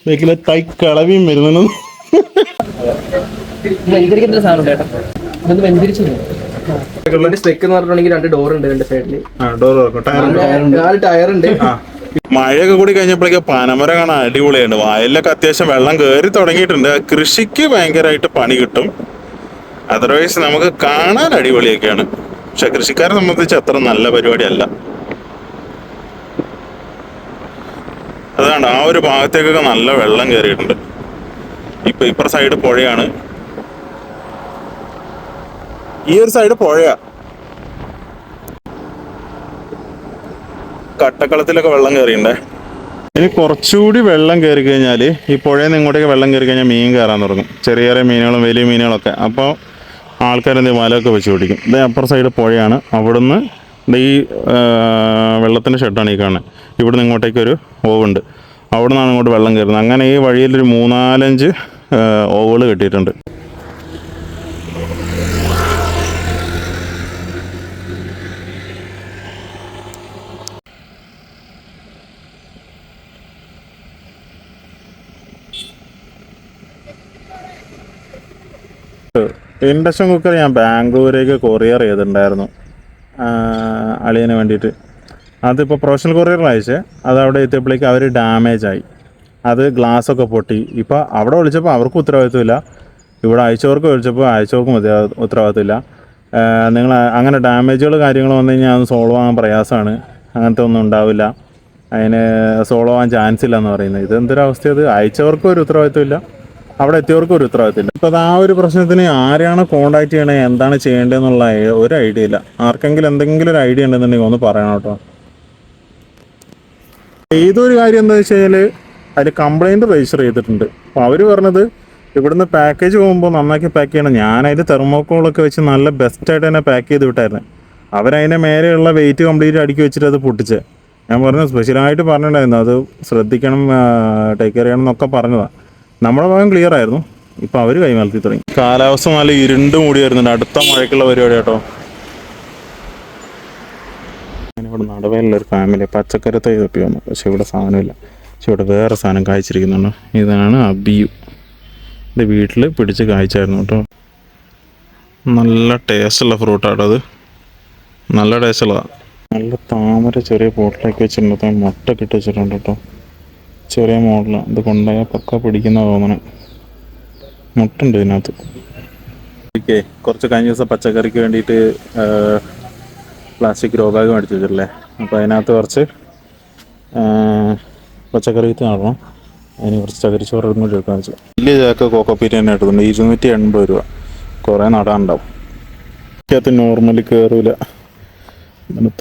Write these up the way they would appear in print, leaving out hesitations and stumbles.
ബേക്കിലെ തൈ കളവിയും വരുന്നു. മഴയൊക്കെ കൂടി കഴിഞ്ഞപ്പോഴേക്ക് പനമര കാണാൻ അടിപൊളിയുണ്ട്. വയലിലൊക്കെ അത്യാവശ്യം വെള്ളം കയറി തുടങ്ങിയിട്ടുണ്ട്. കൃഷിക്ക് ഭയങ്കരമായിട്ട് പണി കിട്ടും. അതർവൈസ് നമുക്ക് കാണാൻ അടിപൊളിയൊക്കെയാണ്. പക്ഷെ കൃഷിക്കാരെ സംബന്ധിച്ച് അത്ര നല്ല പരിപാടിയല്ല. അതാണ് ആ ഒരു ഭാഗത്തേക്കൊക്കെ നല്ല വെള്ളം കയറിയിട്ടുണ്ട്. ഇപ്പുറ സൈഡ് പുഴയാണ്, ഈ ഒരു സൈഡ് പുഴയാ. കട്ടക്കളത്തിലൊക്കെ വെള്ളം കയറിയിട്ടുണ്ടേ. ഇനി കുറച്ചുകൂടി വെള്ളം കയറി കഴിഞ്ഞാൽ ഈ പുഴയിൽ നിന്ന് ഇങ്ങോട്ടേക്ക് വെള്ളം കയറി കഴിഞ്ഞാൽ മീൻ കയറാൻ തുടങ്ങും. ചെറിയ ചെറിയ മീനുകളും വലിയ മീനുകളൊക്കെ. അപ്പോൾ ആൾക്കാരെന്ത് വലയൊക്കെ വെച്ച് പിടിക്കും. ഇത് അപ്പുറ സൈഡ് പുഴയാണ്. അവിടുന്ന് ഈ വെള്ളത്തിൻ്റെ ഷെഡാണ് ഈ കാണുന്നത്. ഇവിടുന്ന് ഇങ്ങോട്ടേക്കൊരു ഓവുണ്ട്. അവിടെ നിന്നാണ് ഇങ്ങോട്ട് വെള്ളം കയറുന്നത്. അങ്ങനെ ഈ വഴിയിലൊരു 3-4 ഓവുകൾ കെട്ടിയിട്ടുണ്ട്. ഇൻഡക്ഷൻ കുക്കർ ഞാൻ ബാംഗ്ലൂരേക്ക് കൊറിയർ ചെയ്തിട്ടുണ്ടായിരുന്നു അളിയന് വേണ്ടിയിട്ട്. അതിപ്പോൾ പ്രൊഫഷണൽ കൊറിയറിൽ അയച്ചേ. അത് അവിടെ എത്തിയപ്പോഴേക്ക് അവർ ഡാമേജായി. അത് ഗ്ലാസ്സൊക്കെ പൊട്ടി. ഇപ്പോൾ അവിടെ വിളിച്ചപ്പോൾ അവർക്കും ഉത്തരവാദിത്വമില്ല, ഇവിടെ അയച്ചവർക്ക് വിളിച്ചപ്പോൾ അയച്ചവർക്കും ഉത്തരവാദിത്വമില്ല. നിങ്ങൾ അങ്ങനെ ഡാമേജുകൾ കാര്യങ്ങൾ വന്നു കഴിഞ്ഞാൽ അത് സോൾവ് ആകാൻ പ്രയാസമാണ്. അങ്ങനത്തെ ഒന്നും ഉണ്ടാവില്ല, അതിന് സോൾവ് ആകാൻ ചാൻസ് ഇല്ല എന്ന് പറയുന്നത്. ഇതെന്തൊരവസ്ഥ? അത് അയച്ചവർക്കും ഒരു ഉത്തരവാദിത്വമില്ല, അവിടെ എത്തിയവർക്കും ഒരു ഉത്തരവാദിത്തമില്ല. ഇപ്പോൾ അത് ആ ഒരു പ്രശ്നത്തിന് ആരെയാണ് കോൺടാക്ട് ചെയ്യണേ, എന്താണ് ചെയ്യേണ്ടതെന്നുള്ള ഒരു ഐഡിയ ഇല്ല. ആർക്കെങ്കിലും എന്തെങ്കിലും ഒരു ഐഡിയ ഉണ്ടെന്നുണ്ടെങ്കിൽ ഒന്ന് പറയണം കേട്ടോ. ഏതൊരു കാര്യം എന്താ വെച്ച് കഴിഞ്ഞാൽ അതിൽ കംപ്ലൈൻറ്റ് രജിസ്റ്റർ ചെയ്തിട്ടുണ്ട്. അപ്പോൾ അവർ പറഞ്ഞത് ഇവിടുന്ന് പാക്കേജ് പോകുമ്പോൾ നന്നാക്കി പാക്ക് ചെയ്യണം. ഞാനതിൽ തെർമോക്കോളൊക്കെ വെച്ച് നല്ല ബെസ്റ്റായിട്ട് തന്നെ പാക്ക് ചെയ്ത് വിട്ടായിരുന്നു. അവരതിൻ്റെ മേലെയുള്ള വെയിറ്റ് കംപ്ലീറ്റ് അടുക്കി വെച്ചിട്ട് അത് പൊട്ടിച്ച്. ഞാൻ പറഞ്ഞു സ്പെഷ്യലായിട്ട് പറഞ്ഞിട്ടുണ്ടായിരുന്നു അത് ശ്രദ്ധിക്കണം, ടേക്ക് കെയർ ചെയ്യണം എന്നൊക്കെ പറഞ്ഞതാണ്. നമ്മുടെ ഭാഗം ക്ലിയർ ആയിരുന്നു. ഇപ്പോൾ അവർ കൈമാറ്റി തുടങ്ങി. കാലാവസ്ഥ നല്ല ഇരുണ്ട് മൂടി വരുന്നുണ്ട്. അടുത്ത മഴയ്ക്കുള്ള പരിപാടി കേട്ടോ. ഞാനിവിടെ നടവേലുള്ളൊരു ഫാമിലി പച്ചക്കറി തൈ തപ്പി വന്നു. പക്ഷെ ഇവിടെ സാധനമില്ല. പക്ഷെ ഇവിടെ വേറെ സാധനം കായ്ച്ചിരിക്കുന്നുണ്ട്. ഇതാണ് അബിയു. ഇത് വീട്ടിൽ പിടിച്ച് കായ്ച്ചായിരുന്നു കേട്ടോ. നല്ല ടേസ്റ്റുള്ള ഫ്രൂട്ടാട്ടോ അത്. നല്ല ടേസ്റ്റുള്ളതാണ്. നല്ല താമര ചെറിയ പോട്ടിലേക്ക് വെച്ചിട്ടുണ്ട്. മുട്ട കിട്ടി വെച്ചിട്ടുണ്ട് കേട്ടോ. ചെറിയ മോഡലാണ്. ഇത് കൊണ്ടുപോയാൽ പക്ക പിടിക്കുന്ന തോന്നണം. മുട്ടുണ്ട് ഇതിനകത്ത്. ഓക്കെ, കുറച്ച് കഴിഞ്ഞ ദിവസം പച്ചക്കറിക്ക് വേണ്ടിയിട്ട് പ്ലാസ്റ്റിക് ഗ്രോ ബാഗ് മേടിച്ച് വെച്ചിട്ടില്ലേ. അപ്പോൾ അതിനകത്ത് കുറച്ച് പച്ചക്കറി വിത്ത് നടണം. അതിന് കുറച്ച് ചകിരിച്ചോറ് കൂടി എടുക്കാൻ വെച്ചു. വലിയ ചാക്ക് കോക്കോപ്പീറ്റ് തന്നെ എടുത്തിട്ടുണ്ട്. 280 രൂപ. കുറേ നടാനുണ്ടാവും. അതിനകത്ത് നോർമലി കയറില്ല,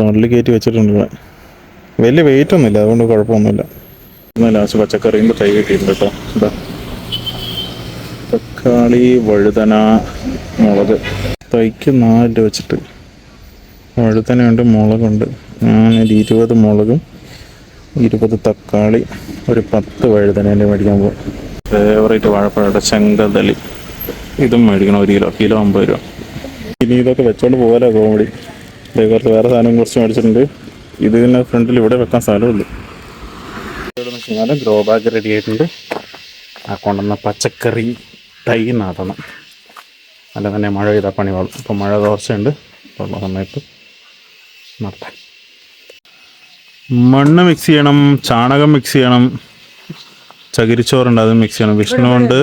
തള്ളി കയറ്റി വെച്ചിട്ടുണ്ട്. ഇവിടെ വലിയ വെയിറ്റ് ഒന്നുമില്ല, അതുകൊണ്ട് കുഴപ്പമൊന്നുമില്ല. ലാസ്റ്റ് പച്ചക്കറീൻ്റെ തൈ കിട്ടിയിട്ടുണ്ട് കേട്ടോ. ഇതാ തക്കാളി, വഴുതന, മുളക്. തൈക്ക് 4 രൂപ വെച്ചിട്ട്. വഴുതനയുണ്ട്, മുളകുണ്ട്. ഞാൻ 20 മുളകും 20 തക്കാളി, ഒരു 10 വഴുതനേൻ്റെ മേടിക്കാൻ പോകും. ഫേവറേറ്റ് വാഴപ്പഴയുടെ ചെങ്കദളി. ഇതും മേടിക്കണം 1 കിലോ 50 രൂപ. ഇനി ഇതൊക്കെ വെച്ചോണ്ട് പോകാലോ കോമഡി. കുറച്ച് വേറെ സാധനം കുറച്ച് മേടിച്ചിട്ടുണ്ട്. ഇതിന് ഫ്രണ്ടിൽ ഇവിടെ വെക്കാൻ സ്ഥലമുള്ളൂ. ഇവിടെ ഗ്രോ ബാഗ് റെഡി ആയിട്ടുണ്ട്. ആ കൊണ്ടുവന്ന പച്ചക്കറി തൈ നടണം. അല്ല തന്നെ മഴ പെയ്താൽ പണി വാളും. ഇപ്പം മഴ തോർച്ചയുണ്ട്. ഉള്ള സമയത്ത് നടത്താം. മണ്ണ് മിക്സ് ചെയ്യണം, ചാണകം മിക്സ് ചെയ്യണം, ചകിരിച്ചോറുണ്ട് അത് മിക്സ് ചെയ്യണം. വിഷ്ണുവുണ്ട്,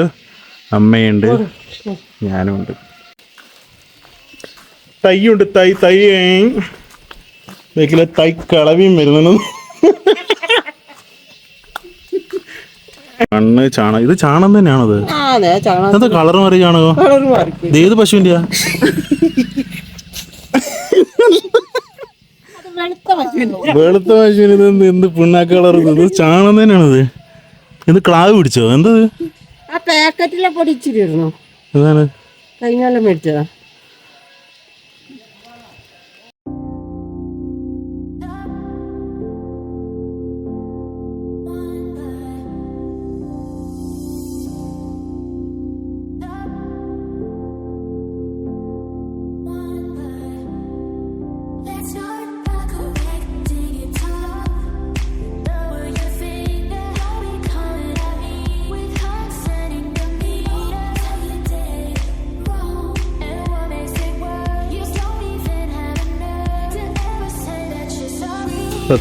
അമ്മയുണ്ട്, ഞാനുമുണ്ട്. തൈയുണ്ട്, തൈ വെക്കിലെ തൈ കളവിയും വരുന്നു. മണ്ണ്, ചാണകം. ഇത് ചാണകം തന്നെയാണത്. എന്താ കളർ മാറി ചാണകം? ഏത് പശുവിൻ്റെയാ? വെളുത്ത പശുവിന്. ഇത് എന്ത് പിണ്ണാക്ക് കളർ? ഇത് ചാണകം തന്നെയാണത്. ഇത് ക്ലാവ് പിടിച്ചോ? എന്തത്? ഇതാണ് കഴിഞ്ഞാലും മേടിച്ചതാ.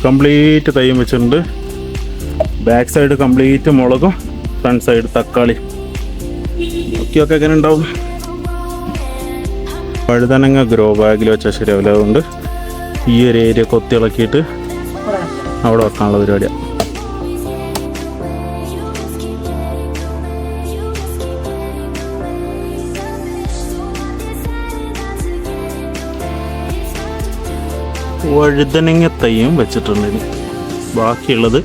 കംപ്ലീറ്റ് തൈയും വെച്ചിട്ടുണ്ട്. ബാക്ക് സൈഡ് കംപ്ലീറ്റ് മുളകും, ഫ്രണ്ട് സൈഡ് തക്കാളി. ഒക്കെ എങ്ങനെ ഉണ്ടാവും? വഴുതനങ്ങ ഗ്രോ ബാഗിൽ വെച്ചാൽ ശരിയാവില്ല. അതുകൊണ്ട് ഈ ഒരു ഏരിയ കൊത്തിളക്കിയിട്ട് അവിടെ വെക്കാനുള്ള പരിപാടിയാണ്. വഴുതനങ്ങ തൈയും വെച്ചിട്ടുണ്ട്. ഇനി ബാക്കിയുള്ളത്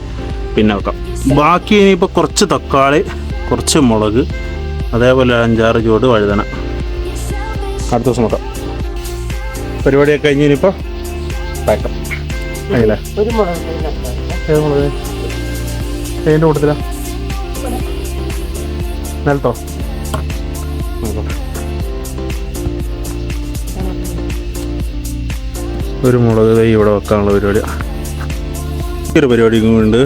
പിന്നെ വെക്കാം. ബാക്കി ഇനിയിപ്പോൾ കുറച്ച് തക്കാളി, കുറച്ച് മുളക്, അതേപോലെ 5-6 ചുവട് വഴുതന. അടുത്ത ദിവസം നോക്കാം. പരിപാടിയൊക്കെ കഴിഞ്ഞ് ഇനിയിപ്പോൾ പാക്കാം. അതില്ലേ അതിൻ്റെ കൂട്ടത്തില നിലത്തോ? ഒരു മുളക് തൈ ഇവിടെ വെക്കാനുള്ള പരിപാടിയാണ്. ഈ ഒരു പരിപാടിക്കും ഉണ്ട്.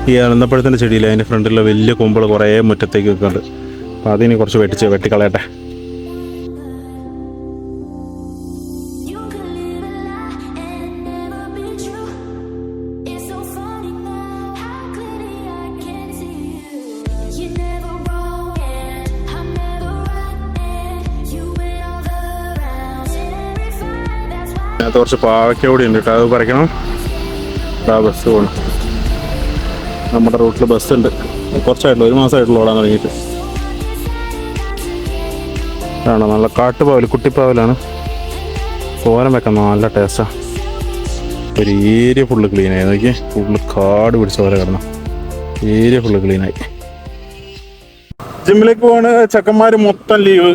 ഈ അനന്തപ്പഴത്തിൻ്റെ ചെടിയിൽ അതിൻ്റെ ഫ്രണ്ടിലുള്ള വലിയ കൊമ്പുകൾ കുറേ മുറ്റത്തേക്ക് വെക്കുന്നുണ്ട്. അപ്പോൾ അതിന് കുറച്ച് വെട്ടിക്കളയട്ടെ. അതിനകത്ത് കുറച്ച് പാവയ്ക്ക കൂടി ഉണ്ട് കേട്ടോ. അത് പറിക്കണം. ബസ് പോകണം. നമ്മുടെ റൂട്ടിൽ ബസ് ഉണ്ട്. കുറച്ചായിട്ടുള്ളൂ, 1 മാസമായിട്ടുള്ളൂ ഓടാൻ തുടങ്ങിയിട്ട്. ആണോ, നല്ല കാട്ടുപാവൽ, കുട്ടിപ്പാവലാണ്. തോരൻ വെക്കാൻ നല്ല ടേസ്റ്റാണ്. ഒരു ഏരിയ ഫുള്ള് ക്ലീനായി. നോക്കി, ഫുള്ള് കാട് പിടിച്ച പോലെ കിടന്നു. Area full ക്ലീനായി. ജിമ്മിലേക്ക് പോവാണ്. ചെക്കന്മാർ മൊത്തം ലീവ്.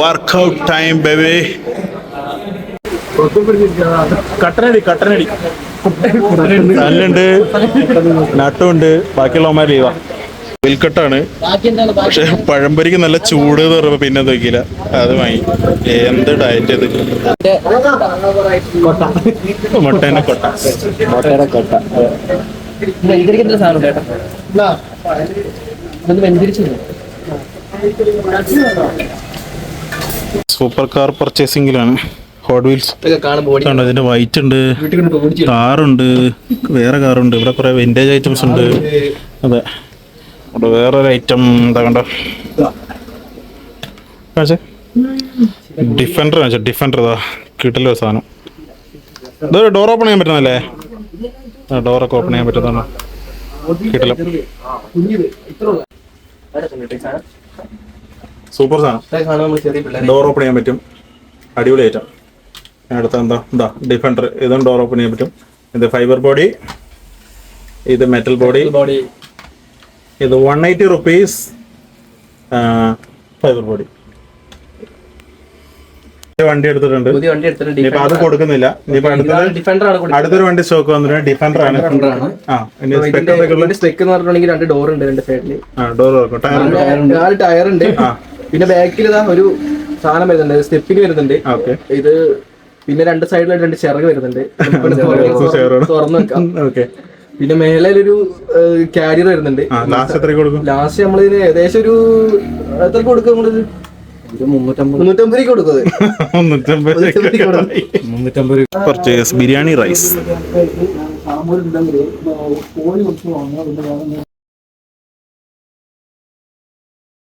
Workout time baby. കട്ടനടി കല്ലുണ്ട്, നട്ടുമുണ്ട്. ബാക്കിയുള്ളവന്മാർ ലീവാ. വിൽക്കട്ടാണ്. പക്ഷെ പഴംപൊരിക്ക് നല്ല ചൂട് എന്ന് പറയുമ്പോ പിന്നെ നോക്കിയില്ല. അത് വാങ്ങി. എന്ത് ഡയറ്റ് ഇത്? മുട്ടേന്റെ കൊട്ട. സൂപ്പർ കാർ പർച്ചേസിംഗിലാണ്. ഹോട്ട് വീൽസ് കണ്ടോ? ഇതിന്റെ വൈറ്റ് ഉണ്ട്, കാറുണ്ട്, വേറെ കാറുണ്ട്. ഇവിടെ കുറെ വിന്റേജ് ഐറ്റംസ് ഉണ്ട്. അതെ, ഇവിടെ വേറൊരു ഐറ്റം എന്താ കണ്ടോ? ഡിഫൻഡർ ഇതാ കിട്ടില്ല സാധനം. ഇതൊരു ഡോർ ഓപ്പൺ ചെയ്യാൻ പറ്റുന്നല്ലേ? ഡോറൊക്കെ ഓപ്പൺ ചെയ്യാൻ പറ്റുന്നതാണ്. കിട്ടില്ല. സൂപ്പർ സാധനം. ഡോർ ഓപ്പൺ ചെയ്യാൻ പറ്റും. അടിപൊളി ഐറ്റം. അടുത്ത എന്താ ഡിഫൻഡർ. ഇതും ഡോർ ഓപ്പൺ ചെയ്യാൻ പറ്റും. ഇത് ഫൈബർ ബോഡി, ഇത് മെറ്റൽ ബോഡി. ഇത് 180 rupees ഫൈബർ ബോഡി. വണ്ടി എടുത്തിട്ടുണ്ട്. ഇപ്പൊ അത് കൊടുക്കുന്നില്ല. ഇനിയിപ്പോ അടുത്തൊരു വണ്ടി സ്റ്റോക്ക് വന്നിട്ട് ഡിഫൻഡർ ആണ്. ഡോർ ഉണ്ട് 2 സൈഡില്. ടയർ ഉണ്ട്. പിന്നെ ബാക്കിൽ ഒരു സാധനം വരുന്നുണ്ട്, സ്റ്റെപ്പിന് വരുന്നുണ്ട്. ഇത് പിന്നെ 2 സൈഡിലായിട്ട് 2 ചിറക് വരുന്നുണ്ട്. തുറന്നു വെക്കാം. പിന്നെ മേലെ ഒരു കാരിയർ വരുന്നുണ്ട്. ലാസ്റ്റ് നമ്മളിതിന് ഏകദേശം ഒരു എത്ര കൊടുക്കും? നമ്മളിത് 350 കൊടുക്കുന്നത്. 350 പർച്ചേസ് ബിരിയാണി റൈസ്.